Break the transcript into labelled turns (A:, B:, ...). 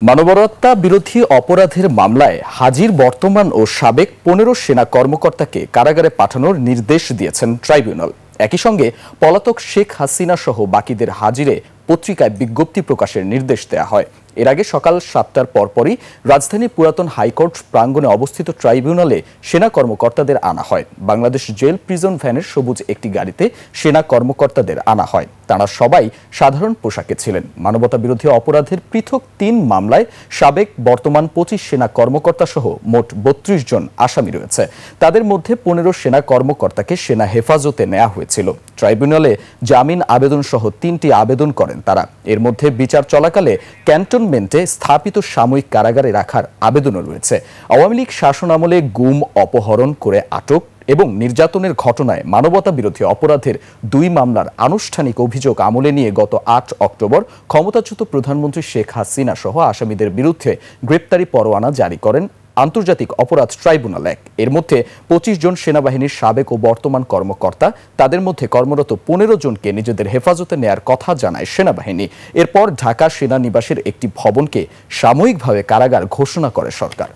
A: মানবতা বিরোধী অপরাধের মামলায় হাজির বর্তমান ও সাবেক ১৫ সেনা কর্মকর্তাকে কারাগারে পাঠানোর নির্দেশ দিয়েছেন ট্রাইব্যুনাল। একই সঙ্গে পলাতক শেখ হাসিনা সহ বাকিদের হাজিরে পত্রিকায় বিজ্ঞপ্তি প্রকাশের নির্দেশ দেওয়া হয়। এর আগে সকাল ৭টার পরপরই রাজধানী পুরাতন হাইকোর্ট প্রাঙ্গণে অবস্থিত ট্রাইব্যুনালে সেনা কর্মকর্তাদের আনা হয়। বাংলাদেশ জেল প্রিজন ভ্যানের সবুজ একটি গাড়িতে সেনা কর্মকর্তাদের আনা হয়। তারা সবাই সাধারণ পোশাকে ছিলেন। মানবতা বিরোধী অপরাধের পৃথক ৩ মামলায় সাবেক বর্তমান ২৫ সেনা কর্মকর্তা সহ মোট ৩২ জন আসামি রয়েছে। তাদের মধ্যে ১৫ সেনা কর্মকর্তাকে সেনা হেফাজতে নেওয়া হয়েছিল। ট্রাইব্যুনালে জামিন আবেদন সহ ৩টি আবেদন করেন তারা। এর মধ্যে বিচার চলাকালে ক্যান্টনমেন্টে স্থাপিত সাময়িক কারাগারে রাখার আবেদনও রয়েছে। আওয়ামী লীগ শাসনামলে গুম, অপহরণ করে আটক এবং নির্যাতনের ঘটনায় মানবতা বিরোধী অপরাধের ২ মামলার আনুষ্ঠানিক অভিযোগ আমলে নিয়ে গত ৮ অক্টোবর ক্ষমতাচ্যুত প্রধানমন্ত্রী শেখ হাসিনা সহ আসামিদের বিরুদ্ধে গ্রেপ্তারি পরোয়ানা জারি করেন আন্তর্জাতিক অপরাধ ট্রাইব্যুনাল ১। এর মধ্যে ২৫ জন সেনাবাহিনীর সাবেক ও বর্তমান কর্মকর্তা, তাদের মধ্যে কর্মরত ১৫ জনকে নিজেদের হেফাজতে নেয়ার কথা জানায় সেনাবাহিনী। এরপর ঢাকা সেনানিবাসের একটি ভবনকে সাময়িকভাবে কারাগার ঘোষণা করে সরকার।